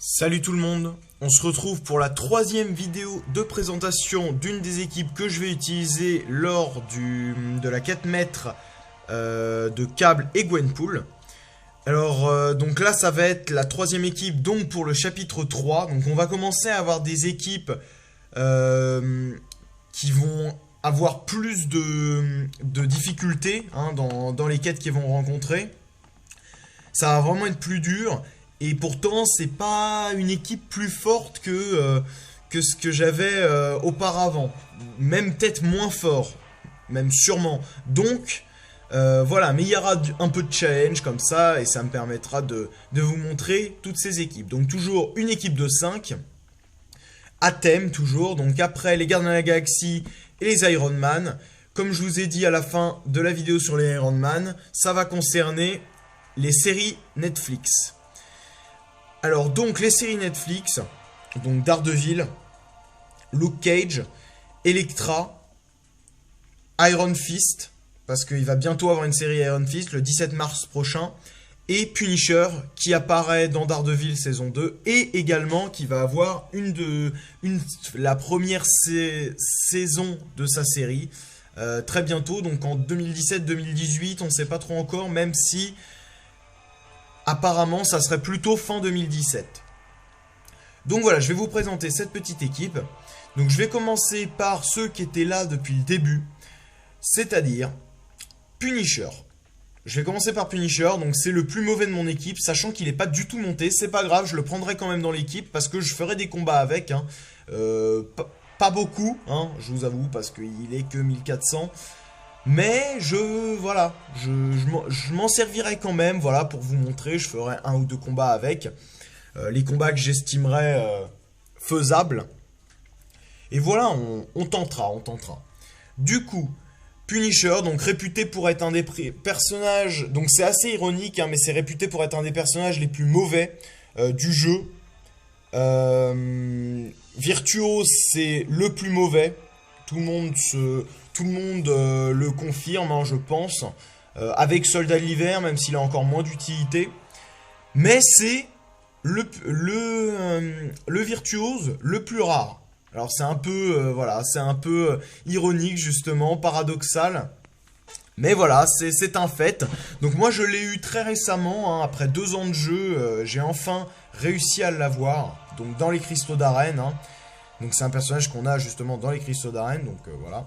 Salut tout le monde, on se retrouve pour la troisième vidéo de présentation d'une des équipes que je vais utiliser lors de la 4 mètres de Câble et Gwenpool. Alors donc là ça va être la troisième équipe donc pour le chapitre 3. Donc on va commencer à avoir des équipes qui vont avoir plus de difficultés dans les quêtes qu'ils vont rencontrer. Ça va vraiment être plus dur. Et pourtant, c'est pas une équipe plus forte que ce que j'avais auparavant. Même peut-être moins fort. Même sûrement. Donc, voilà. Mais il y aura un peu de challenge comme ça. Et ça me permettra de vous montrer toutes ces équipes. Donc, toujours une équipe de 5. À thème, toujours. Donc, après les Gardiens de la Galaxie et les Iron Man. Comme je vous ai dit à la fin de la vidéo sur les Iron Man, ça va concerner les séries Netflix. Alors donc les séries Netflix, donc Daredevil, Luke Cage, Elektra, Iron Fist, parce qu'il va bientôt avoir une série Iron Fist le 17 mars prochain, et Punisher qui apparaît dans Daredevil saison 2, et également qui va avoir la première saison de sa série très bientôt, donc en 2017-2018, on ne sait pas trop encore, même si apparemment, ça serait plutôt fin 2017. Donc voilà, je vais vous présenter cette petite équipe. Donc je vais commencer par ceux qui étaient là depuis le début, c'est-à-dire Punisher. Je vais commencer par Punisher, donc c'est le plus mauvais de mon équipe, sachant qu'il n'est pas du tout monté. C'est pas grave, je le prendrai quand même dans l'équipe parce que je ferai des combats avec. Pas beaucoup, je vous avoue, parce qu'il est que 1400. Mais je m'en servirai quand même, voilà, pour vous montrer. Je ferai 1 ou 2 combats avec les combats que j'estimerais faisables. Et voilà, on tentera. Du coup, Punisher, donc réputé pour être un des personnages, donc c'est assez ironique, mais c'est réputé pour être un des personnages les plus mauvais du jeu. Virtuose, c'est le plus mauvais. Tout le monde le confirme, je pense. Avec Soldat de l'hiver, même s'il a encore moins d'utilité. Mais c'est le virtuose le plus rare. Alors c'est un peu, c'est un peu ironique justement, paradoxal. Mais voilà, c'est un fait. Donc moi je l'ai eu très récemment, après 2 ans de jeu, j'ai enfin réussi à l'avoir. Donc dans les cristaux d'arène. Donc c'est un personnage qu'on a justement dans les cristaux d'arène, donc voilà.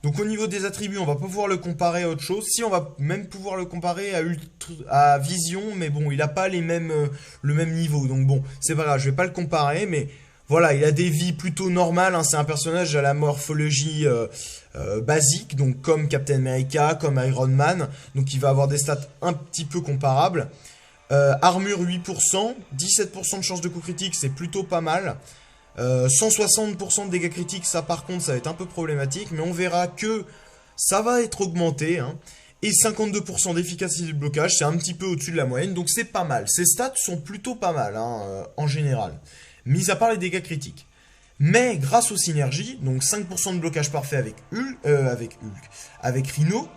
Donc au niveau des attributs, on va pas pouvoir le comparer à autre chose. Si, on va même pouvoir le comparer à Vision, mais bon, il a pas le même niveau. Donc bon, c'est pas grave, je vais pas le comparer, mais voilà, il a des vies plutôt normales. C'est un personnage à la morphologie basique, donc comme Captain America, comme Iron Man. Donc il va avoir des stats un petit peu comparables. Armure 8%, 17% de chance de coup critique, c'est plutôt pas mal. 160% de dégâts critiques, ça par contre ça va être un peu problématique, mais on verra que ça va être augmenté, et 52% d'efficacité de blocage, c'est un petit peu au-dessus de la moyenne, donc c'est pas mal. Ces stats sont plutôt pas mal en général, mis à part les dégâts critiques. Mais grâce aux synergies, donc 5% de blocage parfait avec Rhino,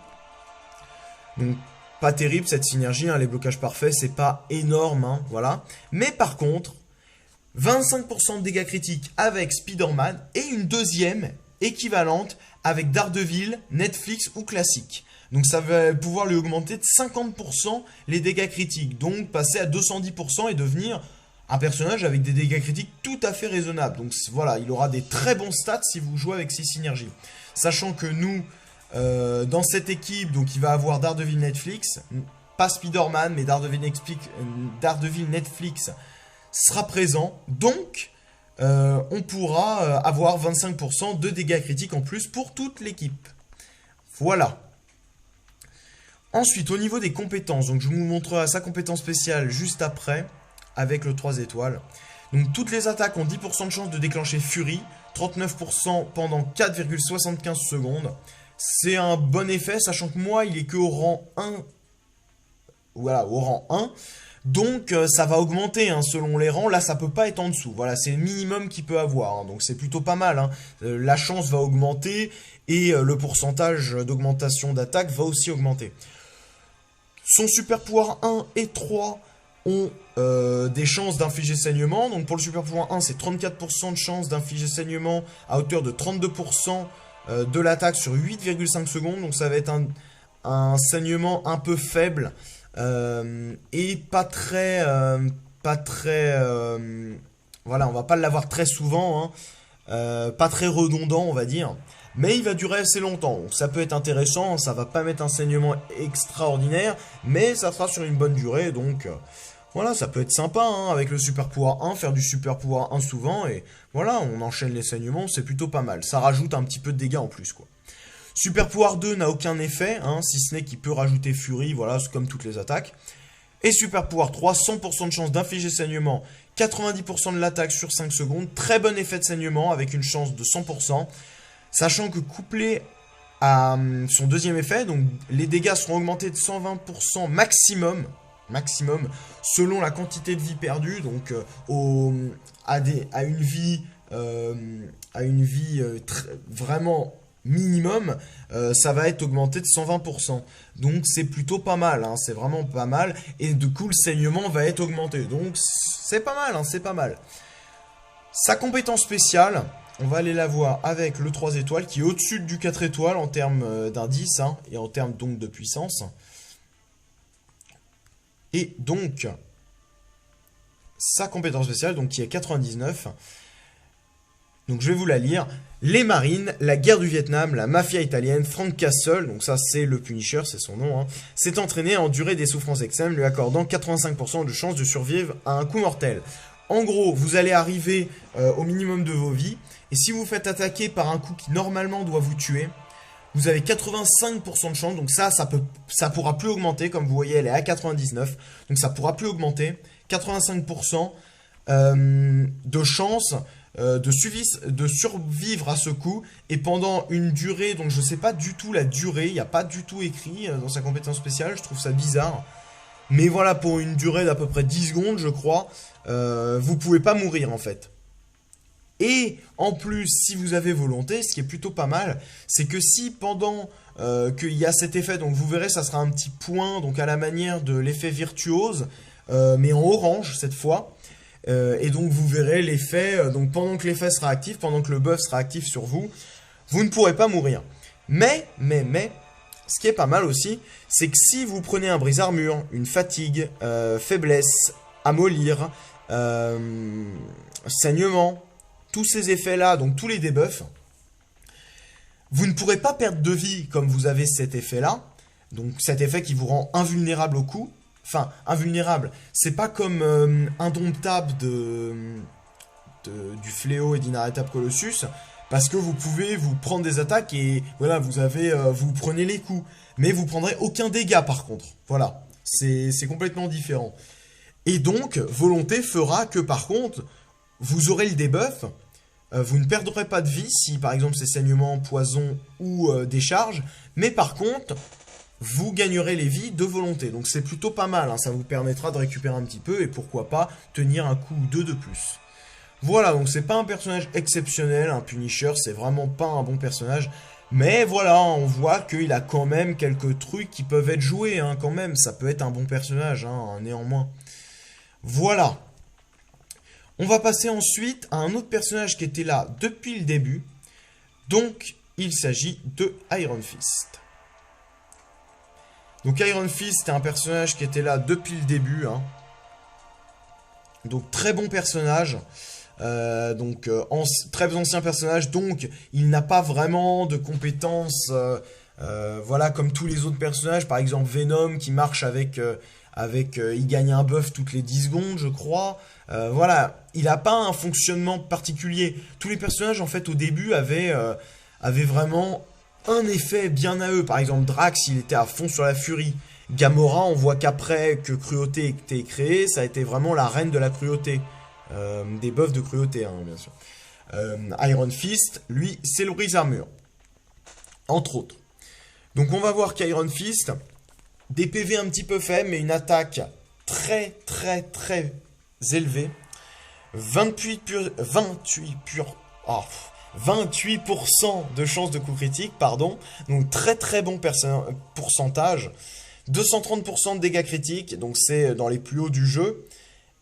donc pas terrible cette synergie, les blocages parfaits c'est pas énorme, voilà. Mais par contre 25% de dégâts critiques avec Spider-Man et une deuxième équivalente avec Daredevil, Netflix ou classique. Donc ça va pouvoir lui augmenter de 50% les dégâts critiques. Donc passer à 210% et devenir un personnage avec des dégâts critiques tout à fait raisonnables. Donc voilà, il aura des très bons stats si vous jouez avec ces synergies. Sachant que nous, dans cette équipe, donc il va avoir Daredevil Netflix, pas Spider-Man, mais Daredevil Netflix sera présent, donc on pourra avoir 25% de dégâts critiques en plus pour toute l'équipe. Voilà. Ensuite, au niveau des compétences, donc je vous montrerai sa compétence spéciale juste après, avec le 3 étoiles. Donc toutes les attaques ont 10% de chance de déclencher Fury, 39% pendant 4,75 secondes. C'est un bon effet, sachant que moi, il est que au rang 1. Voilà, au rang 1. Donc ça va augmenter selon les rangs, là ça peut pas être en dessous, voilà c'est le minimum qu'il peut avoir, donc c'est plutôt pas mal, la chance va augmenter et le pourcentage d'augmentation d'attaque va aussi augmenter. Son super pouvoir 1 et 3 ont des chances d'infliger saignement. Donc pour le super pouvoir 1, c'est 34% de chance d'infliger saignement à hauteur de 32% de l'attaque sur 8,5 secondes. Donc ça va être un saignement un peu faible et pas très... voilà, on va pas l'avoir très souvent, hein, pas très redondant, on va dire. Mais il va durer assez longtemps, donc ça peut être intéressant, ça va pas mettre un saignement extraordinaire, mais ça sera sur une bonne durée, donc voilà, ça peut être sympa, hein, avec le super pouvoir 1, faire du super pouvoir 1 souvent, et voilà, on enchaîne les saignements, c'est plutôt pas mal. Ça rajoute un petit peu de dégâts en plus, quoi. Super pouvoir 2 n'a aucun effet, hein, si ce n'est qu'il peut rajouter furie, voilà, c'est comme toutes les attaques. Et super pouvoir 3, 100% de chance d'infliger saignement, 90% de l'attaque sur 5 secondes, très bon effet de saignement avec une chance de 100%. Sachant que couplé à son deuxième effet, donc les dégâts seront augmentés de 120% maximum, selon la quantité de vie perdue, donc à une vie, vraiment minimum, ça va être augmenté de 120%. Donc c'est plutôt pas mal, hein, c'est vraiment pas mal. Et du coup le saignement va être augmenté, donc c'est pas mal, hein, c'est pas mal. Sa compétence spéciale... On va aller la voir avec le 3 étoiles qui est au-dessus du 4 étoiles en termes d'indice, hein, et en termes donc de puissance. Et donc, sa compétence spéciale, donc qui est 99. Donc je vais vous la lire. Les Marines, la guerre du Vietnam, la mafia italienne, Frank Castle, donc ça c'est le Punisher, c'est son nom, hein, s'est entraîné à endurer des souffrances extrêmes, lui accordant 85% de chance de survivre à un coup mortel. En gros, vous allez arriver au minimum de vos vies. Et si vous faites attaquer par un coup qui normalement doit vous tuer, vous avez 85% de chance. Donc ça pourra plus augmenter. Comme vous voyez, elle est à 99. Donc ça pourra plus augmenter. 85% de chance de survivre à ce coup. Et pendant une durée, donc je ne sais pas du tout la durée. Il n'y a pas du tout écrit dans sa compétence spéciale. Je trouve ça bizarre. Mais voilà, pour une durée d'à peu près 10 secondes, je crois, vous pouvez pas mourir en fait. Et en plus, si vous avez volonté, ce qui est plutôt pas mal, c'est que si pendant qu'il y a cet effet, donc vous verrez, ça sera un petit point, donc à la manière de l'effet virtuose, mais en orange cette fois. Et donc vous verrez l'effet, donc pendant que l'effet sera actif, pendant que le buff sera actif sur vous, vous ne pourrez pas mourir. Mais, ce qui est pas mal aussi, c'est que si vous prenez un brise-armure, une fatigue, faiblesse, amollir, saignement, tous ces effets-là, donc tous les debuffs, vous ne pourrez pas perdre de vie comme vous avez cet effet-là. Donc cet effet qui vous rend invulnérable au coup. Enfin, invulnérable, c'est pas comme indomptable du fléau et d'inarrêtable Colossus. Parce que vous pouvez vous prendre des attaques et voilà, vous prenez les coups. Mais vous prendrez aucun dégât par contre. Voilà, c'est complètement différent. Et donc, volonté fera que par contre, vous aurez le debuff. Vous ne perdrez pas de vie si par exemple c'est saignement, poison ou décharge. Mais par contre, vous gagnerez les vies de volonté. Donc c'est plutôt pas mal, hein, ça vous permettra de récupérer un petit peu et pourquoi pas tenir un coup ou deux de plus. Voilà, donc c'est pas un personnage exceptionnel, un Punisher, c'est vraiment pas un bon personnage. Mais voilà, on voit qu'il a quand même quelques trucs qui peuvent être joués, hein, quand même. Ça peut être un bon personnage, hein, néanmoins. Voilà. On va passer ensuite à un autre personnage qui était là depuis le début. Donc, il s'agit de Iron Fist. Donc Iron Fist est un personnage qui était là depuis le début, hein. Donc très bon personnage. Très ancien personnage, donc il n'a pas vraiment de compétences, voilà, comme tous les autres personnages, par exemple Venom qui marche il gagne un buff toutes les 10 secondes, je crois. Voilà, il n'a pas un fonctionnement particulier. Tous les personnages, en fait, au début, avaient vraiment un effet bien à eux. Par exemple, Drax, il était à fond sur la furie. Gamora, on voit qu'après que cruauté ait été créée, ça a été vraiment la reine de la cruauté. Des buffs de cruauté, hein, bien sûr. Iron Fist, lui, c'est le brise-armure. Entre autres. Donc on va voir qu'Iron Fist, des PV un petit peu faibles, mais une attaque très élevée. 28% de chance de coup critique, pardon. Donc très bon pourcentage. 230% de dégâts critiques, donc c'est dans les plus hauts du jeu.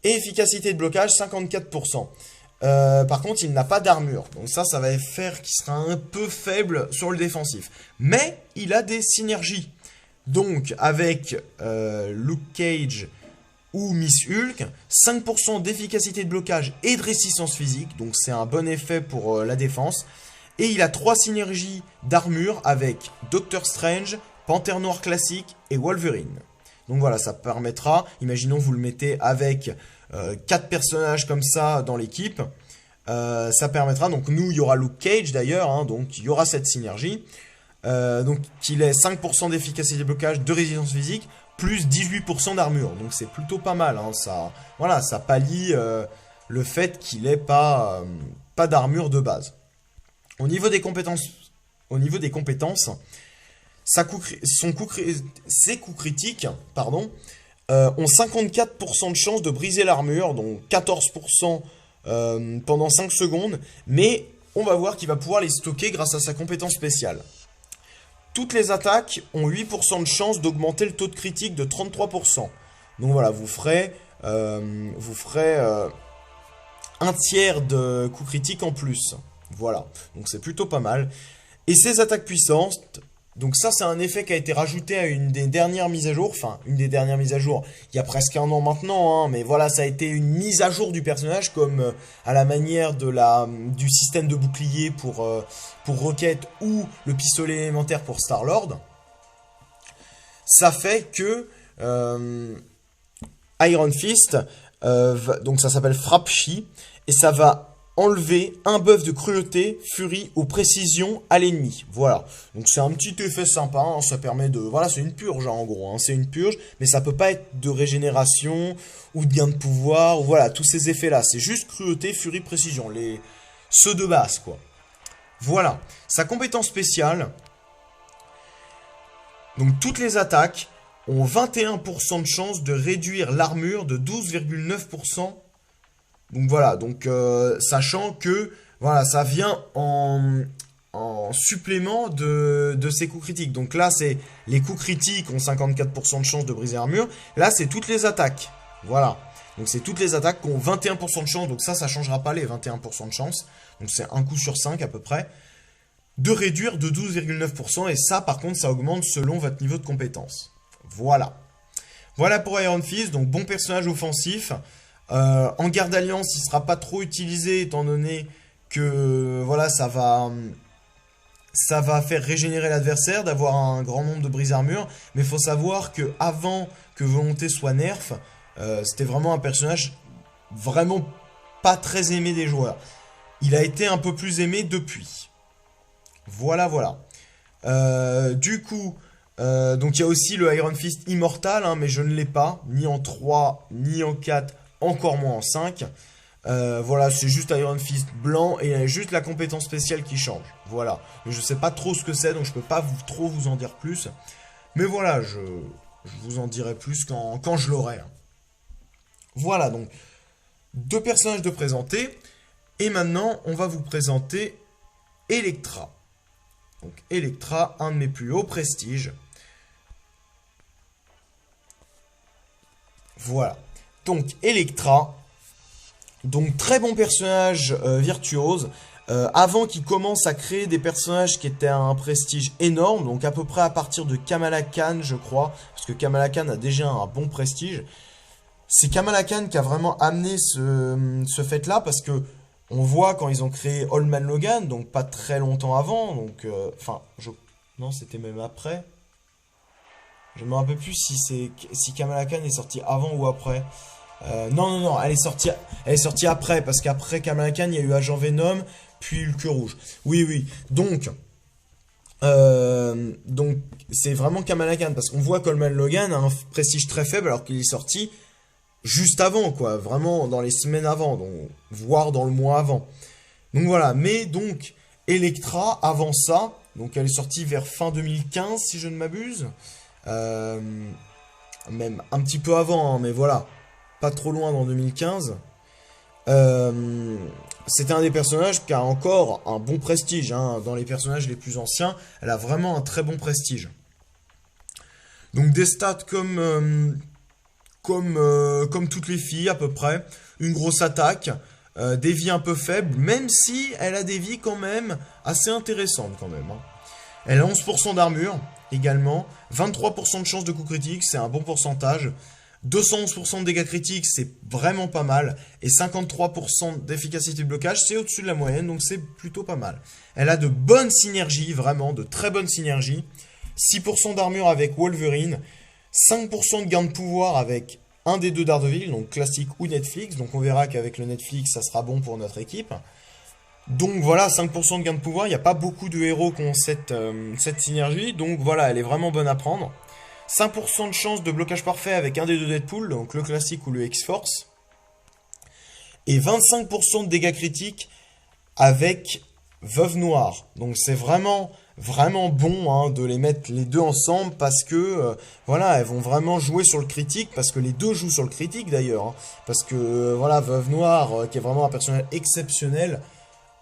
Et efficacité de blocage, 54%. Par contre, il n'a pas d'armure. Donc ça va faire qu'il sera un peu faible sur le défensif. Mais il a des synergies. Donc, avec Luke Cage ou Miss Hulk, 5% d'efficacité de blocage et de résistance physique. Donc c'est un bon effet pour la défense. Et il a 3 synergies d'armure avec Doctor Strange, Panthère Noire classique et Wolverine. Donc voilà, ça permettra, imaginons vous le mettez avec 4 personnages comme ça dans l'équipe. Ça permettra, donc nous il y aura Luke Cage d'ailleurs, hein, donc il y aura cette synergie. Donc qu'il ait 5% d'efficacité de blocage, de résistance physique, plus 18% d'armure. Donc c'est plutôt pas mal, hein, ça, voilà, ça pallie le fait qu'il n'ait pas d'armure de base. Au niveau des compétences, ses coups critiques, pardon, ont 54% de chance de briser l'armure, donc 14% pendant 5 secondes, mais on va voir qu'il va pouvoir les stocker grâce à sa compétence spéciale. Toutes les attaques ont 8% de chance d'augmenter le taux de critique de 33%. Donc voilà, vous ferez un tiers de coups critiques en plus. Voilà, donc c'est plutôt pas mal. Et ces attaques puissantes, donc ça c'est un effet qui a été rajouté à une des dernières mises à jour, enfin une des dernières mises à jour, il y a presque un an maintenant, hein, mais voilà, ça a été une mise à jour du personnage comme à la manière du système de bouclier pour Rocket ou le pistolet élémentaire pour Star-Lord. Ça fait que Iron Fist, donc ça s'appelle Frappe Chi, et ça va enlever un buff de cruauté, furie ou précision à l'ennemi. Voilà. Donc c'est un petit effet sympa, hein, ça permet de... Voilà, c'est une purge hein, en gros, hein, c'est une purge, mais ça peut pas être de régénération ou de gain de pouvoir, ou voilà, tous ces effets-là. C'est juste cruauté, furie, précision, ceux de base, quoi. Voilà. Sa compétence spéciale, donc toutes les attaques ont 21% de chance de réduire l'armure de 12,9%. Donc voilà, donc sachant que voilà, ça vient en supplément de ces coups critiques. Donc là, c'est les coups critiques ont 54% de chance de briser l'armure. Là, c'est toutes les attaques. Voilà. Donc c'est toutes les attaques qui ont 21% de chance. Donc ça ne changera pas les 21% de chance. Donc c'est un coup sur 5 à peu près. De réduire de 12,9%. Et ça, par contre, ça augmente selon votre niveau de compétence. Voilà. Voilà pour Iron Fist. Donc bon personnage offensif. En garde alliance, il ne sera pas trop utilisé étant donné que voilà, ça va faire régénérer l'adversaire d'avoir un grand nombre de brise armure. Mais il faut savoir que avant que Volonté soit nerf, c'était vraiment un personnage vraiment pas très aimé des joueurs. Il a été un peu plus aimé depuis. Voilà, voilà. Du coup, donc il y a aussi le Iron Fist Immortal, hein, mais je ne l'ai pas, ni en 3, ni en 4. Encore moins en 5. Voilà, c'est juste Iron Fist blanc et il y a juste la compétence spéciale qui change. Voilà. Je sais pas trop ce que c'est, donc je peux pas trop vous en dire plus. Mais voilà, je vous en dirai plus quand je l'aurai. Voilà, donc 2 personnages de présenter. Et maintenant, on va vous présenter Elektra. Donc Elektra, un de mes plus hauts prestiges. Voilà. Donc Elektra, donc très bon personnage virtuose, avant qu'il commence à créer des personnages qui étaient à un prestige énorme, donc à peu près à partir de Kamala Khan je crois, parce que Kamala Khan a déjà un bon prestige. C'est Kamala Khan qui a vraiment amené ce fait là, parce que on voit quand ils ont créé Old Man Logan, donc pas très longtemps avant, donc enfin, non c'était même après. Je me rappelle plus si Kamala Khan est sorti avant ou après. Non, elle est sortie après, parce qu'après Kamala Khan, il y a eu Agent Venom, puis Hulk Rouge. Oui, donc c'est vraiment Kamala Khan, parce qu'on voit Coleman Logan a un prestige très faible, alors qu'il est sorti juste avant, quoi, vraiment dans les semaines avant, donc, voire dans le mois avant. Donc voilà, mais donc, Elektra, avant ça, donc elle est sortie vers fin 2015, si je ne m'abuse, même un petit peu avant, hein, mais voilà. Pas trop loin dans 2015. C'était un des personnages qui a encore un bon prestige. Hein. Dans les personnages les plus anciens, elle a vraiment un très bon prestige. Donc des stats comme comme toutes les filles à peu près. Une grosse attaque, des vies un peu faibles, même si elle a des vies quand même assez intéressantes quand même, hein. Elle a 11% d'armure également, 23% de chance de coup critique, c'est un bon pourcentage. 211% de dégâts critiques, c'est vraiment pas mal. Et 53% d'efficacité de blocage, c'est au-dessus de la moyenne, donc c'est plutôt pas mal. Elle a de bonnes synergies, vraiment, de très bonnes synergies. 6% d'armure avec Wolverine, 5% de gain de pouvoir avec un des deux Daredevil, donc classique ou Netflix. Donc on verra qu'avec le Netflix, ça sera bon pour notre équipe. Donc voilà, 5% de gain de pouvoir, il n'y a pas beaucoup de héros qui ont cette synergie. Donc voilà, elle est vraiment bonne à prendre. 5% de chance de blocage parfait avec un des deux Deadpool, donc le classique ou le X-Force. Et 25% de dégâts critiques avec Veuve Noire. Donc c'est vraiment bon, hein, de les mettre les deux ensemble parce que voilà, elles vont vraiment jouer sur le critique, parce que les deux jouent sur le critique d'ailleurs, hein, parce que voilà, Veuve Noire, qui est vraiment un personnage exceptionnel,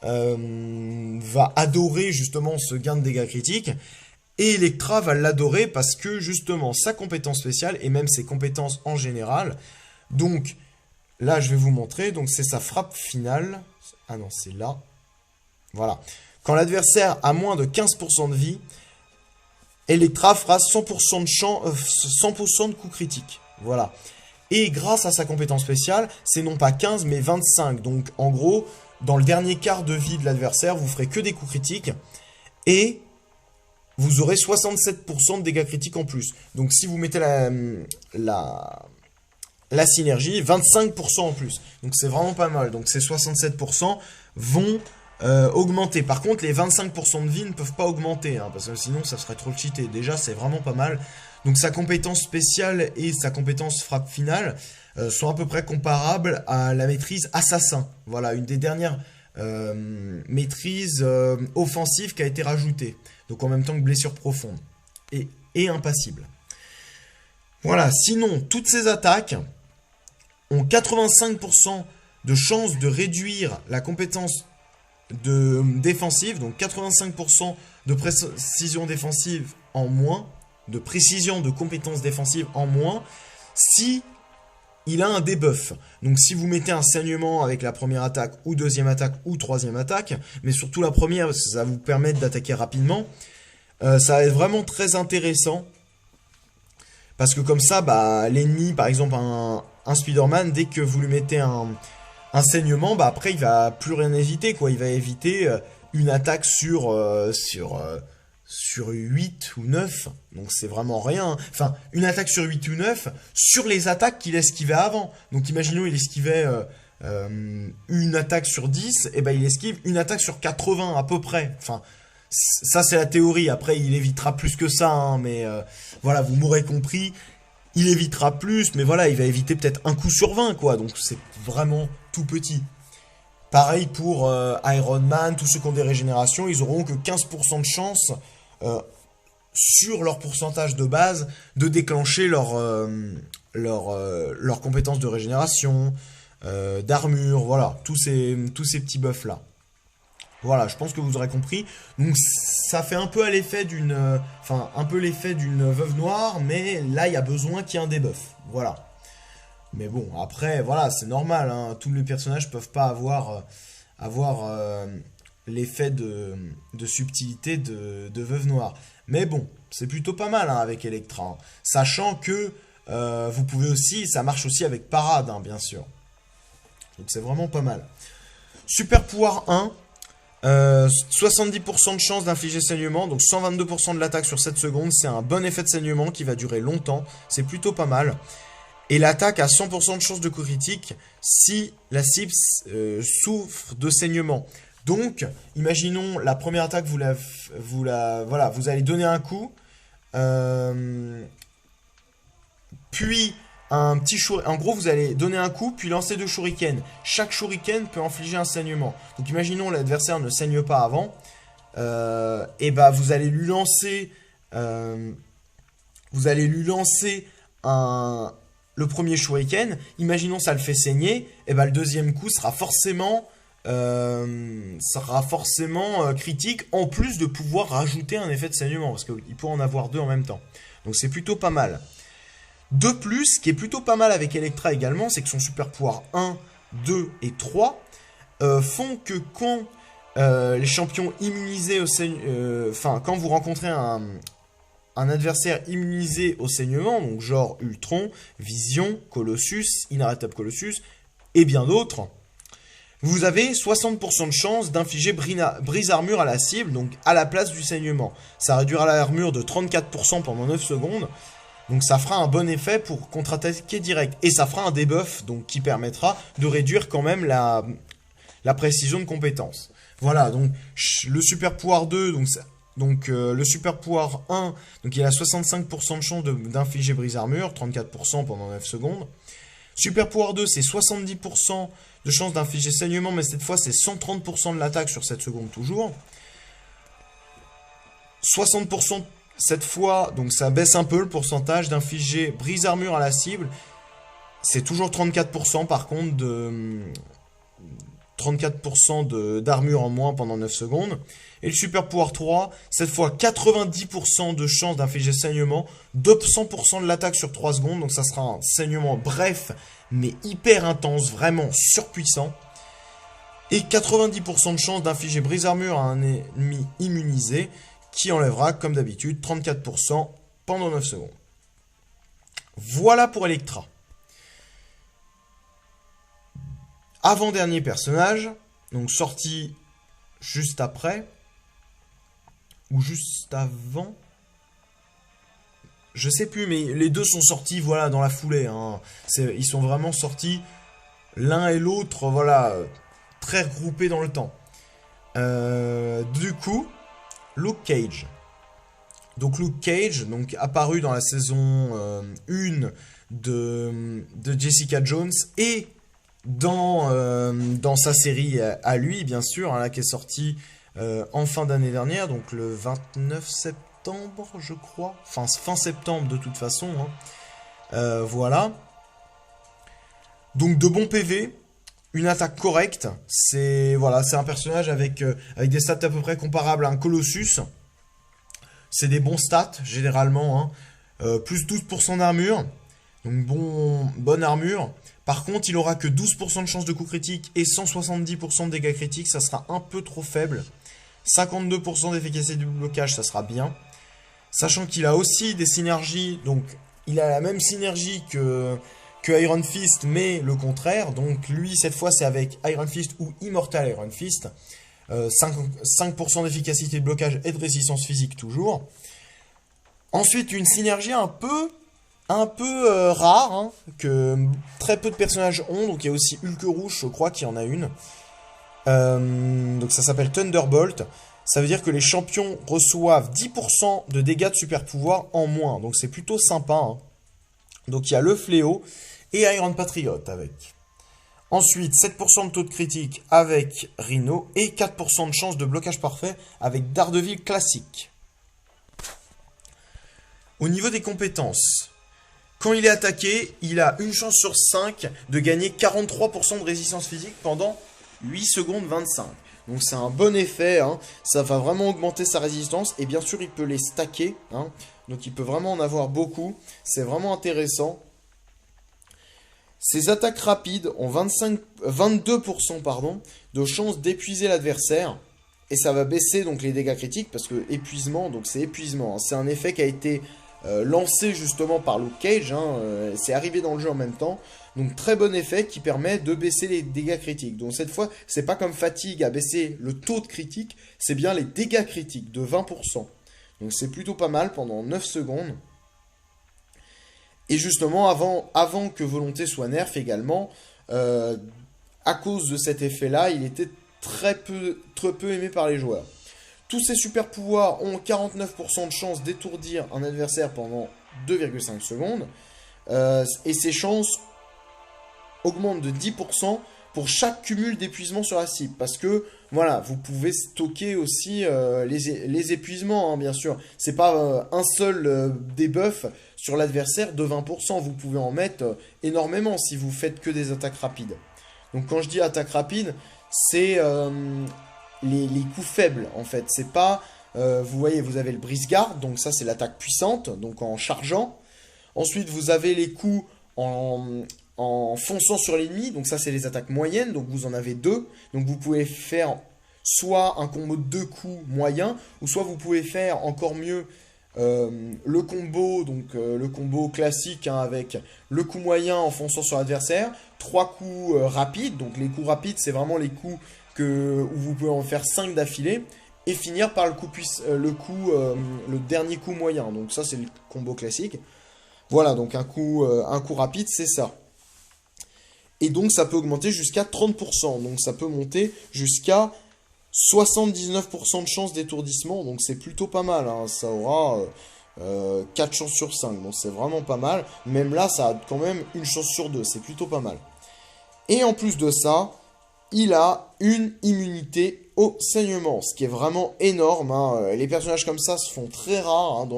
va adorer justement ce gain de dégâts critiques. Et Elektra va l'adorer parce que justement sa compétence spéciale et même ses compétences en général. Donc là je vais vous montrer, donc c'est sa frappe finale. Ah non, c'est là. Voilà. Quand l'adversaire a moins de 15% de vie, Elektra fera 100% de 100% de coups critiques. Voilà. Et grâce à sa compétence spéciale, c'est non pas 15 mais 25. Donc en gros, dans le dernier quart de vie de l'adversaire, vous ferez que des coups critiques. Et vous aurez 67% de dégâts critiques en plus. Donc si vous mettez la synergie, 25% en plus. Donc c'est vraiment pas mal. Donc ces 67% vont augmenter. Par contre, les 25% de vie ne peuvent pas augmenter, hein, parce que sinon ça serait trop cheaté. Déjà, c'est vraiment pas mal. Donc sa compétence spéciale et sa compétence frappe finale sont à peu près comparables à la maîtrise assassin. Voilà, une des dernières maîtrises offensives qui a été rajoutée. Donc en même temps que blessure profonde et impassible. Voilà, sinon, toutes ces attaques ont 85% de chance de réduire la compétence défensive, donc 85% de précision défensive en moins, de précision de compétence défensive en moins, si il a un debuff. Donc si vous mettez un saignement avec la première attaque ou deuxième attaque ou troisième attaque, mais surtout la première parce que ça va vous permettre d'attaquer rapidement, ça va être vraiment très intéressant. Parce que comme ça, bah, l'ennemi, par exemple un Spider-Man, dès que vous lui mettez un saignement, bah, après il va plus rien éviter, quoi. Il va éviter une attaque sur 8 ou 9, donc c'est vraiment rien. Enfin, une attaque sur 8 ou 9 sur les attaques qu'il esquivait avant. Donc imaginons il esquivait une attaque sur 10, et ben il esquive une attaque sur 80 à peu près. Enfin, ça c'est la théorie, après il évitera plus que ça, hein, mais voilà, vous m'aurez compris. Il évitera plus, mais voilà, il va éviter peut-être un coup sur 20, quoi. Donc c'est vraiment tout petit. Pareil pour Iron Man, tous ceux qui ont des régénérations, ils auront que 15% de chance sur leur pourcentage de base de déclencher leur compétences de régénération, d'armure, voilà, tous ces petits buffs là. Voilà, je pense que vous aurez compris. Donc ça fait un peu à l'effet d'une Veuve Noire, mais là il y a besoin qu'il y ait un debuff. Voilà. Mais bon, après, voilà, c'est normal, hein, tous les personnages peuvent pas avoir l'effet de subtilité de Veuve Noire. Mais bon, c'est plutôt pas mal, hein, avec Elektra, hein. Sachant que vous pouvez aussi, ça marche aussi avec Parade, hein, bien sûr. Donc c'est vraiment pas mal. Super pouvoir 1. 70% de chance d'infliger saignement, donc 122% de l'attaque sur 7 secondes. C'est un bon effet de saignement qui va durer longtemps. C'est plutôt pas mal. Et l'attaque a 100% de chance de coup critique si la cible souffre de saignement. Donc, imaginons la première attaque, voilà, vous allez donner un coup, puis un petit en gros, vous allez donner un coup, puis lancer 2 shurikens. Chaque shuriken peut infliger un saignement. Donc, imaginons l'adversaire ne saigne pas avant, et bah vous allez lui lancer, le premier shuriken. Imaginons ça le fait saigner, et bah le deuxième coup sera forcément critique, en plus de pouvoir rajouter un effet de saignement, parce qu'il peut en avoir 2 en même temps. Donc c'est plutôt pas mal. De plus, ce qui est plutôt pas mal avec Electra également, c'est que son super pouvoir 1, 2 et 3 font que quand les champions immunisés au quand vous rencontrez un adversaire immunisé au saignement, donc genre Ultron, Vision, Colossus, Inarrêtable Colossus et bien d'autres, vous avez 60% de chance d'infliger brise armure à la cible, donc à la place du saignement. Ça réduira l'armure de 34% pendant 9 secondes, donc ça fera un bon effet pour contre-attaquer direct. Et ça fera un debuff, donc qui permettra de réduire quand même la précision de compétence. Voilà, donc le super pouvoir 2, donc le super pouvoir 1, donc il a 65% de chance d'infliger brise armure, 34% pendant 9 secondes. Super pouvoir 2, c'est 70% de chance d'infliger saignement, mais cette fois c'est 130% de l'attaque sur 7 secondes toujours. 60% cette fois, donc ça baisse un peu le pourcentage d'infliger brise armure à la cible. C'est toujours 34% par contre de 34% d'armure en moins pendant 9 secondes. Et le super pouvoir 3, cette fois 90% de chance d'infliger saignement, 200% de l'attaque sur 3 secondes, donc ça sera un saignement bref, mais hyper intense, vraiment surpuissant. Et 90% de chance d'infliger brise armure à un ennemi immunisé, qui enlèvera, comme d'habitude, 34% pendant 9 secondes. Voilà pour Electra. Avant-dernier personnage, donc sorti juste après, ou juste avant, je sais plus, mais les deux sont sortis, voilà, dans la foulée, hein. Ils sont vraiment sortis l'un et l'autre, voilà, très regroupés dans le temps. Du coup, Luke Cage. Donc Luke Cage, donc apparu dans la saison 1 de Jessica Jones et dans sa série à lui, bien sûr, hein, là, qui est sortie en fin d'année dernière, donc le 29 septembre, je crois. Enfin, fin septembre, de toute façon. Hein. Voilà. Donc, de bons PV, une attaque correcte. C'est un personnage avec des stats à peu près comparables à un Colossus. C'est des bons stats, généralement. Hein. Plus 12% d'armure. Donc, bonne armure. Par contre, il aura que 12% de chance de coup critique et 170% de dégâts critiques, ça sera un peu trop faible. 52% d'efficacité du blocage, ça sera bien. Sachant qu'il a aussi des synergies, donc il a la même synergie que Iron Fist, mais le contraire. Donc lui, cette fois, c'est avec Iron Fist ou Immortal Iron Fist. 5% d'efficacité de blocage et de résistance physique toujours. Ensuite, une synergie un peu rare, hein, que très peu de personnages ont. Donc il y a aussi Hulk Rouge, je crois qu'il y en a une. Donc ça s'appelle Thunderbolt. Ça veut dire que les champions reçoivent 10% de dégâts de super pouvoir en moins. Donc c'est plutôt sympa. Hein. Donc il y a le Fléau et Iron Patriot avec. Ensuite, 7% de taux de critique avec Rhino et 4% de chance de blocage parfait avec Daredevil classique. Au niveau des compétences, quand il est attaqué, il a une chance sur 5 de gagner 43% de résistance physique pendant 8 secondes 25. Donc c'est un bon effet, hein. Ça va vraiment augmenter sa résistance. Et bien sûr, il peut les stacker. Hein. Donc il peut vraiment en avoir beaucoup. C'est vraiment intéressant. Ses attaques rapides ont 22% de chance d'épuiser l'adversaire. Et ça va baisser donc les dégâts critiques parce que épuisement, donc c'est épuisement. Hein. C'est un effet qui a été lancé justement par Luke Cage. Hein. C'est arrivé dans le jeu en même temps. Donc très bon effet qui permet de baisser les dégâts critiques. Donc cette fois, c'est pas comme Fatigue à baisser le taux de critique, c'est bien les dégâts critiques de 20%. Donc c'est plutôt pas mal pendant 9 secondes. Et justement, avant que Volonté soit nerf également, à cause de cet effet-là, il était très peu aimé par les joueurs. Tous ces super pouvoirs ont 49% de chance d'étourdir un adversaire pendant 2,5 secondes. Et ces chances augmentent de 10% pour chaque cumul d'épuisement sur la cible. Parce que, voilà, vous pouvez stocker aussi les épuisements, hein, bien sûr. C'est pas un seul debuff sur l'adversaire de 20%. Vous pouvez en mettre énormément si vous faites que des attaques rapides. Donc quand je dis attaque rapide, c'est les coups faibles, en fait. C'est pas... vous voyez, vous avez le brise-garde, donc ça c'est l'attaque puissante, donc en chargeant. Ensuite, vous avez les coups en fonçant sur l'ennemi. Donc ça, c'est les attaques moyennes. Donc vous en avez deux. Donc vous pouvez faire soit un combo de deux coups moyens, ou soit vous pouvez faire encore mieux le combo, donc le combo classique hein, avec le coup moyen en fonçant sur l'adversaire, trois coups rapides. Donc les coups rapides, c'est vraiment les coups où vous pouvez en faire 5 d'affilée. Et finir par le dernier coup moyen. Donc ça, c'est le combo classique. Voilà, donc un coup rapide, c'est ça. Et donc ça peut augmenter jusqu'à 30%. Donc ça peut monter jusqu'à 79% de chance d'étourdissement. Donc c'est plutôt pas mal. Hein. Ça aura 4 chances sur 5. Donc c'est vraiment pas mal. Même là, ça a quand même une chance sur 2. C'est plutôt pas mal. Et en plus de ça, il a une immunité au saignement. Ce qui est vraiment énorme. Hein. Les personnages comme ça se font très rares hein,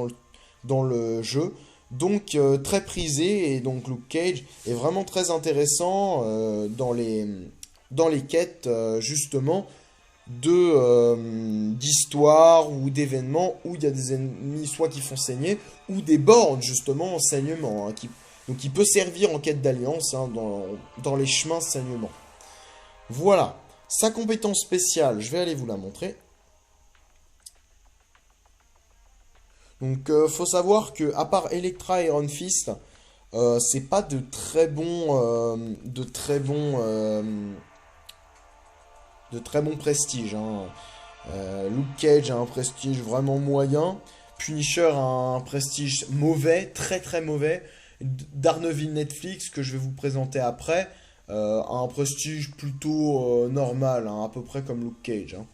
dans le jeu. Donc très prisé, et donc Luke Cage est vraiment très intéressant dans les quêtes justement d'histoire ou d'événements où il y a des ennemis soit qui font saigner ou des bornes justement en saignement. Hein, donc il peut servir en quête d'alliance hein, dans les chemins saignement. Voilà, sa compétence spéciale, je vais aller vous la montrer. Donc, faut savoir que à part Elektra et Iron Fist, c'est pas de très bons prestiges. Hein. Luke Cage a un prestige vraiment moyen. Punisher a un prestige mauvais, très très mauvais. Daredevil Netflix, que je vais vous présenter après, a un prestige plutôt normal, hein, à peu près comme Luke Cage. Hein.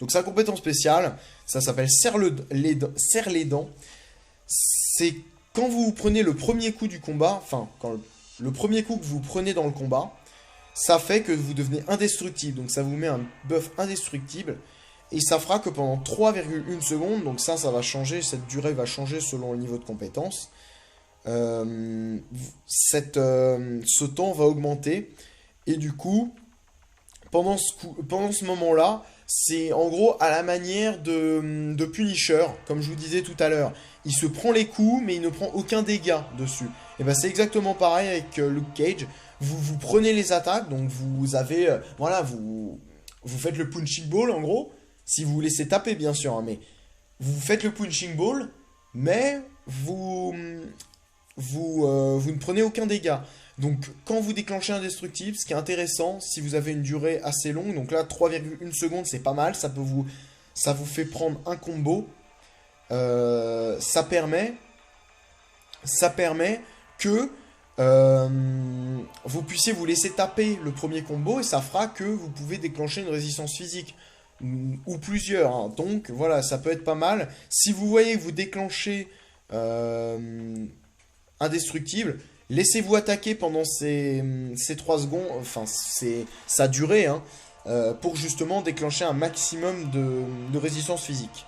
Donc sa compétence spéciale, ça s'appelle serre les dents. C'est quand vous prenez le premier coup du combat, enfin, quand le premier coup que vous prenez dans le combat, ça fait que vous devenez indestructible. Donc ça vous met un buff indestructible. Et ça fera que pendant 3,1 secondes, donc ça va changer, cette durée va changer selon le niveau de compétence. Ce temps va augmenter. Et du coup, pendant ce moment-là, c'est en gros à la manière de Punisher, comme je vous disais tout à l'heure. Il se prend les coups, mais il ne prend aucun dégât dessus. Et ben c'est exactement pareil avec Luke Cage. Vous prenez les attaques, donc vous avez... voilà, vous faites le punching ball en gros. Si vous vous laissez taper, bien sûr. Hein, mais vous faites le punching ball, mais vous ne prenez aucun dégât. Donc quand vous déclenchez indestructible, ce qui est intéressant, si vous avez une durée assez longue, donc là 3,1 secondes c'est pas mal, ça vous fait prendre un combo. Ça permet que vous puissiez vous laisser taper le premier combo et ça fera que vous pouvez déclencher une résistance physique ou plusieurs. Hein. Donc voilà, ça peut être pas mal. Si vous voyez que vous déclenchez indestructible, laissez-vous attaquer pendant ces 3 secondes, enfin sa durée, hein, pour justement déclencher un maximum de résistance physique.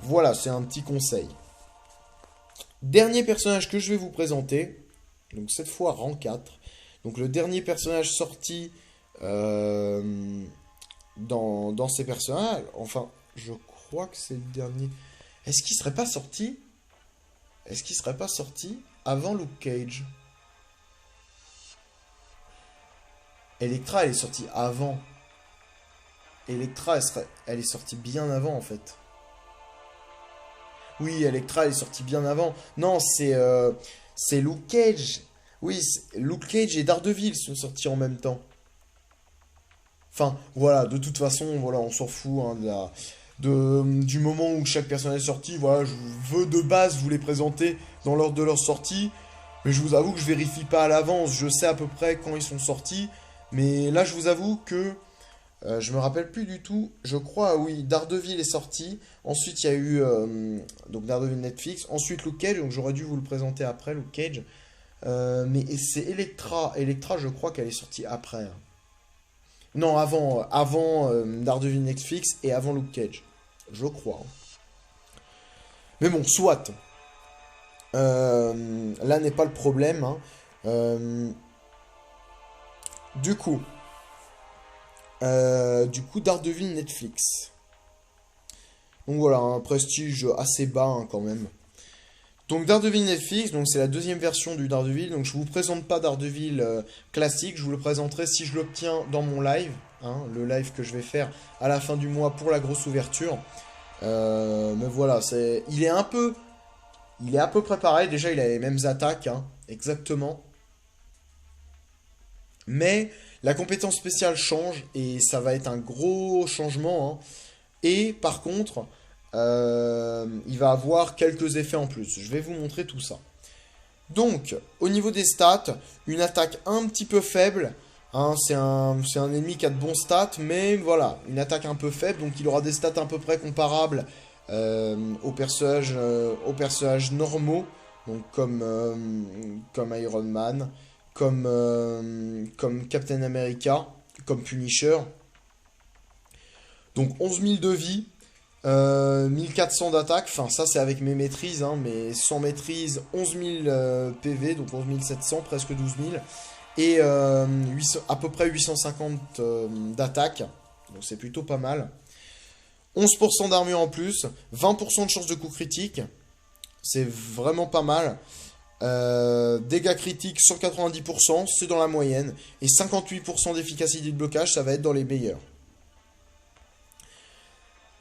Voilà, c'est un petit conseil. Dernier personnage que je vais vous présenter, donc cette fois rang 4. Donc le dernier personnage sorti dans ces personnages, enfin je crois que c'est le dernier. Est-ce qu'il serait pas sorti avant Luke Cage? Elektra, elle est sortie avant. Elektra, elle est sortie bien avant, en fait. Oui, Elektra, elle est sortie bien avant. Non, c'est Luke Cage. Oui, Luke Cage et Daredevil sont sortis en même temps. Enfin, voilà, de toute façon, voilà, on s'en fout hein, du moment où chaque personnage est sorti. Voilà, je veux de base vous les présenter dans l'ordre de leur sortie. Mais je vous avoue que je vérifie pas à l'avance. Je sais à peu près quand ils sont sortis. Mais là, je vous avoue que je me rappelle plus du tout. Je crois, oui, Daredevil est sorti. Ensuite, il y a eu donc Daredevil Netflix. Ensuite, Luke Cage. Donc, j'aurais dû vous le présenter après, Luke Cage. Mais c'est Elektra. Elektra, je crois qu'elle est sortie après. Hein. Non, avant Daredevil Netflix et avant Luke Cage. Je crois. Hein. Mais bon, soit. Là n'est pas le problème. Hein. Du coup, Daredevil Netflix. Donc voilà, un prestige assez bas hein, quand même. Donc Daredevil Netflix, donc c'est la deuxième version du Daredevil. Donc je vous présente pas Daredevil classique, je vous le présenterai si je l'obtiens dans mon live, hein, le live que je vais faire à la fin du mois pour la grosse ouverture. Mais voilà, il est à peu près pareil. Déjà, il a les mêmes attaques, hein, exactement. Mais la compétence spéciale change et ça va être un gros changement, hein. Et par contre, il va avoir quelques effets en plus. Je vais vous montrer tout ça. Donc, au niveau des stats, une attaque un petit peu faible. Hein, c'est un ennemi qui a de bons stats, mais voilà, une attaque un peu faible. Donc, il aura des stats à peu près comparables aux personnages normaux. Donc, comme Iron Man, comme Captain America, comme Punisher. Donc, 11 000 de vie. 1400 d'attaque, enfin ça c'est avec mes maîtrises, hein, mais sans maîtrise 11 000 PV, donc 11 700, presque 12 000, et à peu près 850 d'attaque, donc c'est plutôt pas mal. 11% d'armure en plus, 20% de chance de coup critique, c'est vraiment pas mal. Dégâts critiques 190%, c'est dans la moyenne, et 58% d'efficacité de blocage, ça va être dans les meilleurs.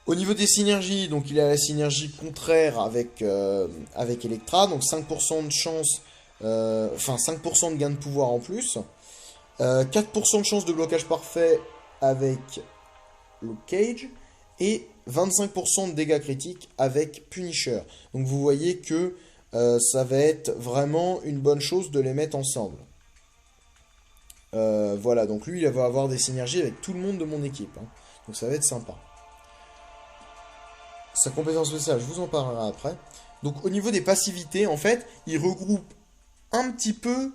Au niveau des synergies, donc il a la synergie contraire avec Electra, donc 5% de chance, 5% de gain de pouvoir en plus, 4% de chance de blocage parfait avec Luke Cage, et 25% de dégâts critiques avec Punisher. Donc vous voyez que ça va être vraiment une bonne chose de les mettre ensemble. Voilà, donc lui il va avoir des synergies avec tout le monde de mon équipe, hein. Donc ça va être sympa. Sa compétence spéciale, je vous en parlerai après. Donc au niveau des passivités, en fait, il regroupe un petit peu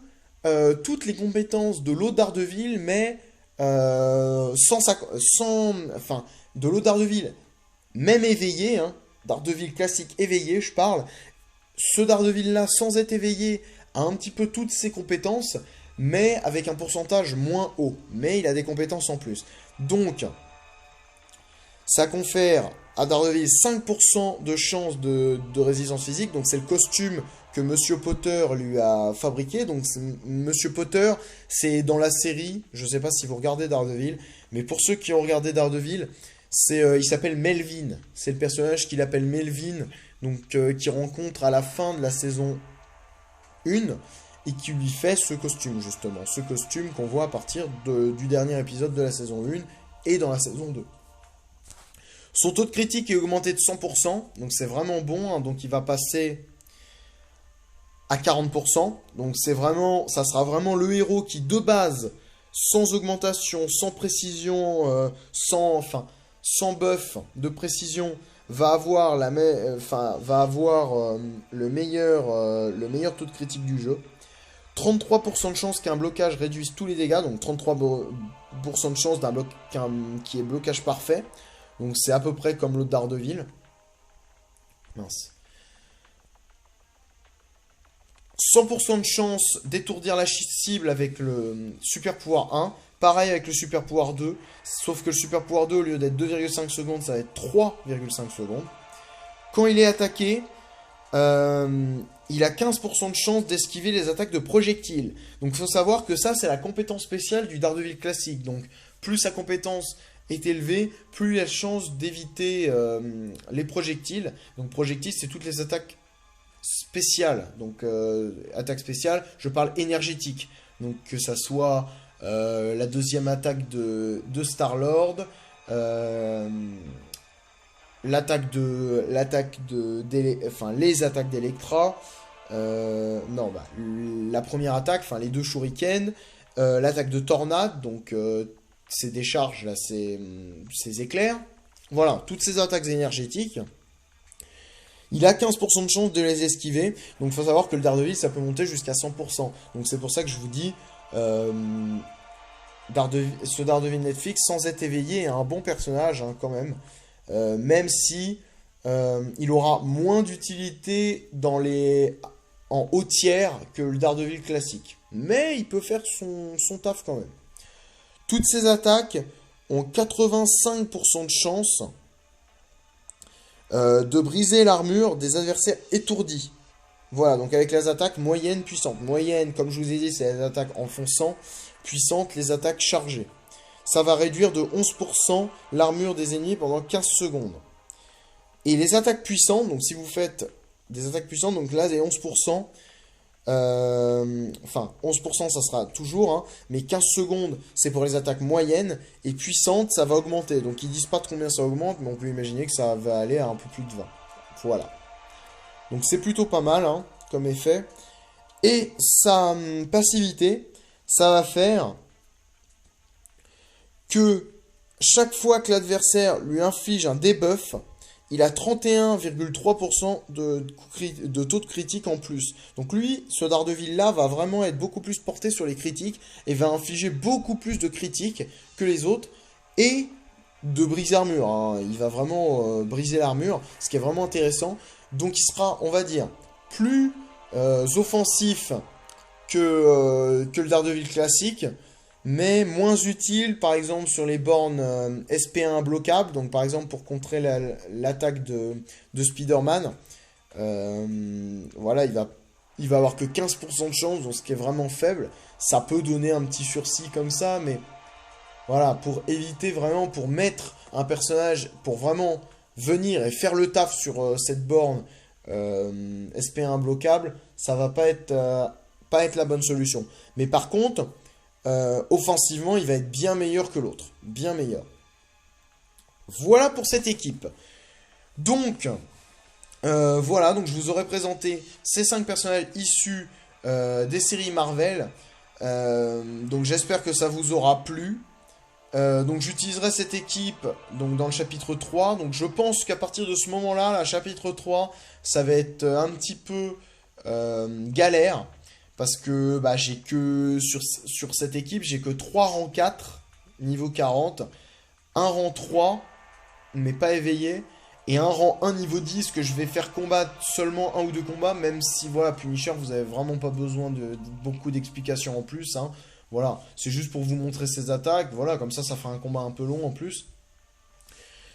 toutes les compétences de l'autre Daredevil, mais enfin, de l'autre Daredevil, même éveillé, hein, Daredevil classique éveillé, je parle. Ce Daredevil-là, sans être éveillé, a un petit peu toutes ses compétences, mais avec un pourcentage moins haut. Mais il a des compétences en plus. Donc, ça confère à Daredevil 5% de chance de résistance physique. Donc c'est le costume que Monsieur Potter lui a fabriqué. Donc Monsieur Potter, c'est dans la série, je ne sais pas si vous regardez Daredevil, mais pour ceux qui ont regardé Daredevil, il s'appelle Melvin. C'est le personnage qu'il appelle Melvin, donc qui rencontre à la fin de la saison 1 et qui lui fait ce costume justement. Ce costume qu'on voit à partir du dernier épisode de la saison 1 et dans la saison 2. Son taux de critique est augmenté de 100%, donc c'est vraiment bon, hein, donc il va passer à 40%, donc ça sera vraiment le héros qui de base, sans augmentation, sans précision, sans buff de précision, va avoir, le meilleur taux de critique du jeu. 33% de chance qu'un blocage réduise tous les dégâts, donc 33% de chance qui est blocage parfait. Donc c'est à peu près comme l'autre Daredevil. Mince. 100% de chance d'étourdir la cible avec le super pouvoir 1. Pareil avec le super pouvoir 2. Sauf que le super pouvoir 2, au lieu d'être 2,5 secondes, ça va être 3,5 secondes. Quand il est attaqué, il a 15% de chance d'esquiver les attaques de projectiles. Donc il faut savoir que ça, c'est la compétence spéciale du Daredevil classique. Donc plus sa compétence est élevée, plus il a de chance d'éviter les projectiles. Donc projectiles, c'est toutes les attaques spéciales. Donc attaque spéciale, je parle énergétique. Donc que ça soit la deuxième attaque de Star-Lord, les attaques d'Electra, la première attaque, enfin les deux shurikens, l'attaque de Tornade, donc ces décharges là, ces éclairs, voilà, toutes ces attaques énergétiques. Il a 15% de chance de les esquiver, donc il faut savoir que le Daredevil ça peut monter jusqu'à 100%. Donc c'est pour ça que je vous dis, ce Daredevil Netflix, sans être éveillé, est un bon personnage hein, quand même. Même si il aura moins d'utilité en haut tiers que le Daredevil classique. Mais il peut faire son taf quand même. Toutes ces attaques ont 85% de chance de briser l'armure des adversaires étourdis. Voilà, donc avec les attaques moyennes, puissantes. Moyennes, comme je vous ai dit, c'est les attaques enfonçant. Puissantes, les attaques chargées. Ça va réduire de 11% l'armure des ennemis pendant 15 secondes. Et les attaques puissantes, donc si vous faites des attaques puissantes, donc là c'est 11%. Enfin, 11% ça sera toujours, hein, mais 15 secondes c'est pour les attaques moyennes. Et puissantes, ça va augmenter. Donc ils disent pas de combien ça augmente, mais on peut imaginer que ça va aller à un peu plus de 20. Voilà. Donc c'est plutôt pas mal hein, comme effet. Et sa passivité, ça va faire que chaque fois que l'adversaire lui inflige un debuff, il a 31,3% de taux de critique en plus. Donc lui, ce Daredevil là va vraiment être beaucoup plus porté sur les critiques et va infliger beaucoup plus de critiques que les autres et de brise armure. Hein. Il va vraiment briser l'armure, ce qui est vraiment intéressant. Donc il sera, on va dire, plus offensif que le Daredevil classique, mais moins utile, par exemple, sur les bornes SP1 bloquables. Donc, par exemple, pour contrer l'attaque de Spider-Man, voilà, il va avoir que 15% de chance, donc ce qui est vraiment faible. Ça peut donner un petit sursis comme ça, mais voilà, pour éviter vraiment, pour mettre un personnage, pour vraiment venir et faire le taf sur cette borne SP1 bloquable, ça va pas être la bonne solution. Mais par contre, offensivement, il va être bien meilleur que l'autre. Bien meilleur. Voilà pour cette équipe. Donc, voilà, donc je vous aurais présenté ces 5 personnages issus des séries Marvel. Donc j'espère que ça vous aura plu. Donc j'utiliserai cette équipe donc, dans le chapitre 3. Donc je pense qu'à partir de ce moment-là, la chapitre 3, ça va être un petit peu galère. Parce que bah, j'ai que sur cette équipe, j'ai que 3 rangs 4, niveau 40, un rang 3, mais pas éveillé, et un rang 1 niveau 10 que je vais faire combattre seulement un ou deux combats, même si voilà, Punisher, vous avez vraiment pas besoin de beaucoup d'explications en plus. Hein. Voilà, c'est juste pour vous montrer ses attaques, voilà, comme ça fera un combat un peu long en plus.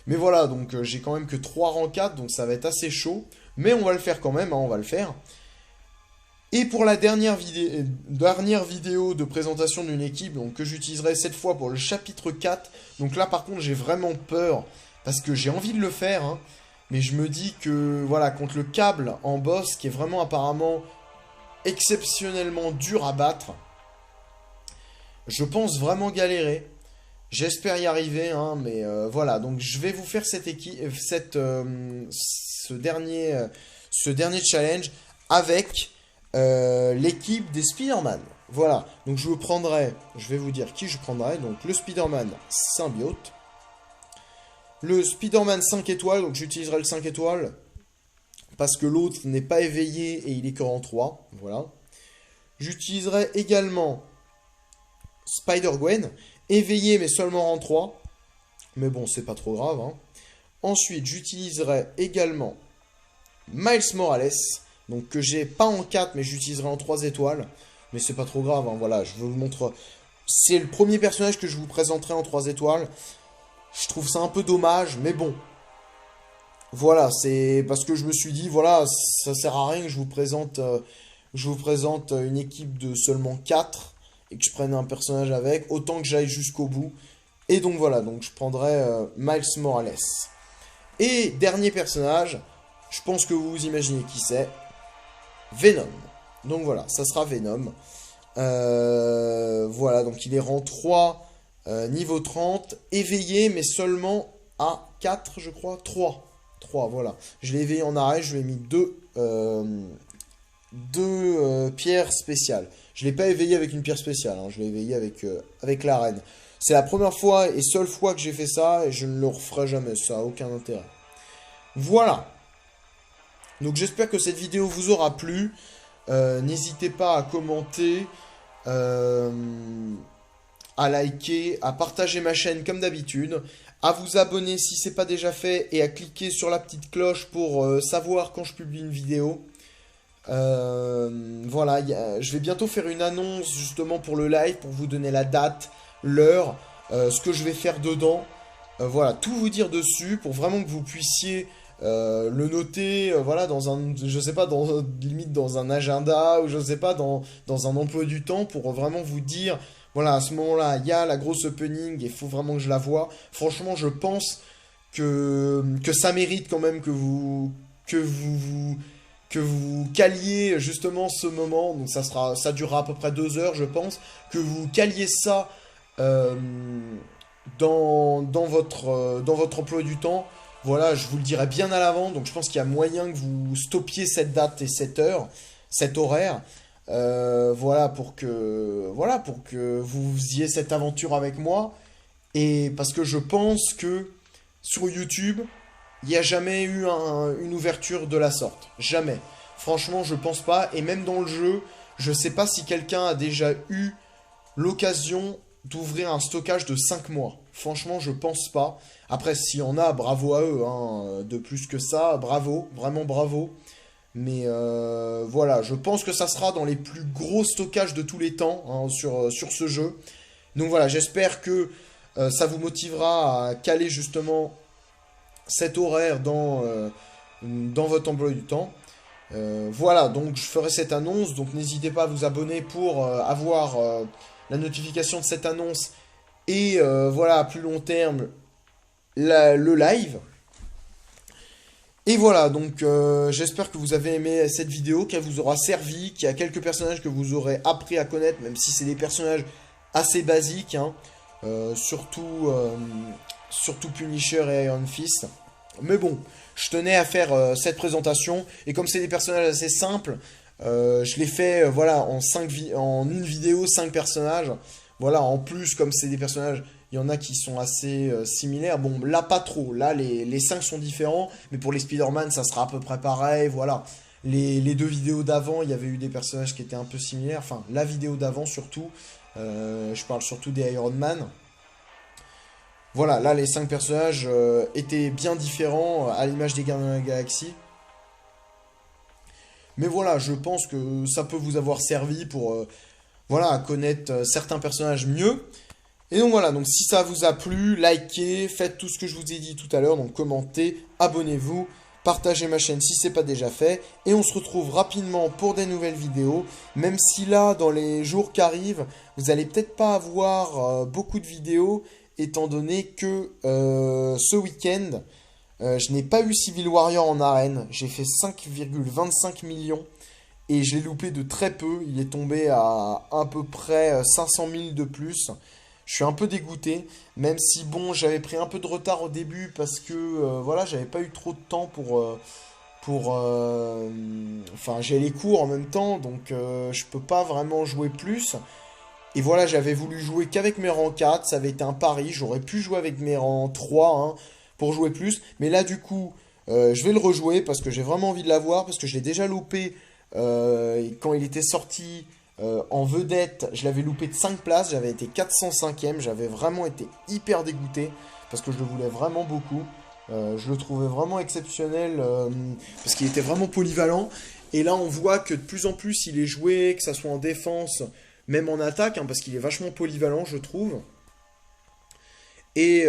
Mais voilà, donc j'ai quand même que 3 rangs 4, donc ça va être assez chaud, mais on va le faire quand même, hein, on va le faire. Et pour la dernière vidéo de présentation d'une équipe, donc, que j'utiliserai cette fois pour le chapitre 4. Donc là par contre j'ai vraiment peur, parce que j'ai envie de le faire, hein, mais je me dis que voilà, contre le câble en boss, qui est vraiment apparemment exceptionnellement dur à battre, je pense vraiment galérer. J'espère y arriver, hein, mais voilà, donc je vais vous faire ce dernier challenge avec l'équipe des Spider-Man. Voilà, donc je vais vous dire qui je prendrai. Donc le Spider-Man symbiote, le Spider-Man 5 étoiles, donc j'utiliserai le 5 étoiles parce que l'autre n'est pas éveillé et il est que en 3. Voilà. J'utiliserai également Spider-Gwen, éveillé mais seulement en 3. Mais bon, c'est pas trop grave. Hein. Ensuite, j'utiliserai également Miles Morales. Donc que j'ai pas en 4 mais j'utiliserai en 3 étoiles. Mais c'est pas trop grave, hein, voilà, je vous montre. C'est le premier personnage que je vous présenterai en 3 étoiles. Je trouve ça un peu dommage, mais bon. Voilà, c'est parce que je me suis dit, voilà, ça sert à rien que je vous présente une équipe de seulement 4 et que je prenne un personnage avec, autant que j'aille jusqu'au bout. Et donc voilà, donc je prendrai Miles Morales. Et dernier personnage, je pense que vous imaginez qui c'est. Venom. Donc voilà, ça sera Venom. Voilà, donc il est rang 3, niveau 30, éveillé, mais seulement à 4, je crois. 3, voilà. Je l'ai éveillé en arrêt, je lui ai mis deux pierres spéciales. Je ne l'ai pas éveillé avec une pierre spéciale, hein, je l'ai éveillé avec l'arène. C'est la première fois et seule fois que j'ai fait ça, et je ne le referai jamais, ça n'a aucun intérêt. Voilà. Donc j'espère que cette vidéo vous aura plu. N'hésitez pas à commenter, à liker, à partager ma chaîne comme d'habitude, à vous abonner si ce n'est pas déjà fait et à cliquer sur la petite cloche pour savoir quand je publie une vidéo. Voilà, je vais bientôt faire une annonce justement pour le live, pour vous donner la date, l'heure, ce que je vais faire dedans. Voilà, tout vous dire dessus pour vraiment que vous puissiez le noter, voilà, dans un, je sais pas, limite dans un agenda, ou je sais pas, dans un emploi du temps, pour vraiment vous dire, voilà, à ce moment-là, il y a la grosse opening, il faut vraiment que je la voie. Franchement, je pense que ça mérite quand même que vous, que vous caliez justement ce moment. Donc ça durera à peu près 2 heures, je pense. Que vous caliez ça euh, dans votre emploi du temps. Voilà, je vous le dirai bien à l'avant. Donc je pense qu'il y a moyen que vous stoppiez cette date et cette heure, cet horaire. Voilà, pour que vous ayez cette aventure avec moi. Et parce que je pense que sur YouTube, il n'y a jamais eu une ouverture de la sorte. Jamais. Franchement, je pense pas. Et même dans le jeu, je sais pas si quelqu'un a déjà eu l'occasion d'ouvrir un stockage de 5 mois. Franchement, je pense pas. Après, s'il y en a, bravo à eux, hein. De plus que ça, bravo. Vraiment bravo. Mais voilà, je pense que ça sera dans les plus gros stockages de tous les temps, hein, sur ce jeu. Donc voilà, j'espère que ça vous motivera à caler justement cet horaire dans votre emploi du temps. Voilà, donc je ferai cette annonce, donc n'hésitez pas à vous abonner pour avoir la notification de cette annonce et voilà, à plus long terme, le live. Et voilà, donc j'espère que vous avez aimé cette vidéo, qu'elle vous aura servi, qu'il y a quelques personnages que vous aurez appris à connaître, même si c'est des personnages assez basiques, hein. Surtout Punisher et Iron Fist. Mais bon, je tenais à faire cette présentation. Et comme c'est des personnages assez simples, je l'ai fait voilà, en une vidéo, 5 personnages. Voilà, en plus, comme c'est des personnages, il y en a qui sont assez similaires. Bon, là, pas trop. Là, les 5 sont différents. Mais pour les Spider-Man, ça sera à peu près pareil. Voilà. Les 2 vidéos d'avant, il y avait eu des personnages qui étaient un peu similaires. Enfin, la vidéo d'avant surtout. Je parle surtout des Iron Man. Voilà, là les 5 personnages étaient bien différents à l'image des Gardiens de la Galaxie. Mais voilà, je pense que ça peut vous avoir servi pour voilà, connaître certains personnages mieux. Et donc voilà, donc si ça vous a plu, likez, faites tout ce que je vous ai dit tout à l'heure, donc commentez, abonnez-vous, partagez ma chaîne si ce n'est pas déjà fait. Et on se retrouve rapidement pour des nouvelles vidéos, même si là, dans les jours qui arrivent, vous allez peut-être pas avoir beaucoup de vidéos, étant donné que ce week-end, je n'ai pas eu Civil Warrior en arène. J'ai fait 5,25 millions et je l'ai loupé de très peu. Il est tombé à peu près 500 000 de plus. Je suis un peu dégoûté, même si bon, j'avais pris un peu de retard au début parce que voilà, j'avais pas eu trop de temps enfin, j'ai les cours en même temps, donc je peux pas vraiment jouer plus. Et voilà, j'avais voulu jouer qu'avec mes rangs 4, ça avait été un pari, j'aurais pu jouer avec mes rangs 3 hein, pour jouer plus. Mais là du coup, je vais le rejouer parce que j'ai vraiment envie de l'avoir, parce que je l'ai déjà loupé quand il était sorti en vedette, je l'avais loupé de 5 places, j'avais été 405ème, j'avais vraiment été hyper dégoûté, parce que je le voulais vraiment beaucoup. Je le trouvais vraiment exceptionnel, parce qu'il était vraiment polyvalent. Et là on voit que de plus en plus il est joué, que ça soit en défense, même en attaque, hein, parce qu'il est vachement polyvalent, je trouve. Et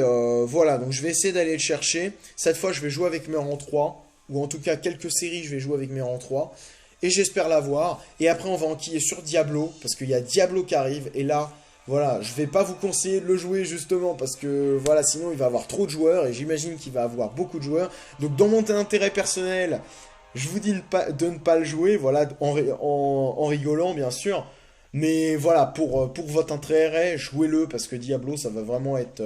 voilà, donc je vais essayer d'aller le chercher. Cette fois, je vais jouer avec mes rangs 3, ou en tout cas quelques séries, je vais jouer avec mes rangs 3. Et j'espère l'avoir. Et après, on va enquiller sur Diablo, parce qu'il y a Diablo qui arrive. Et là, voilà, je vais pas vous conseiller de le jouer justement, parce que voilà, sinon il va avoir trop de joueurs, et j'imagine qu'il va avoir beaucoup de joueurs. Donc dans mon intérêt personnel, je vous dis de ne pas le jouer, voilà, en rigolant bien sûr. Mais voilà, pour votre intérêt, jouez-le parce que Diablo, ça va vraiment être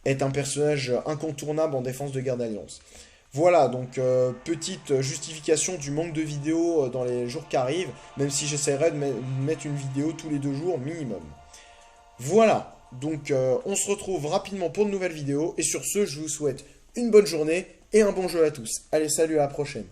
un personnage incontournable en défense de Guerre d'Alliance. Voilà, donc petite justification du manque de vidéos dans les jours qui arrivent, même si j'essaierai de mettre une vidéo tous les 2 jours minimum. Voilà, donc on se retrouve rapidement pour de nouvelles vidéos, et sur ce, je vous souhaite une bonne journée et un bon jeu à tous. Allez, salut, à la prochaine.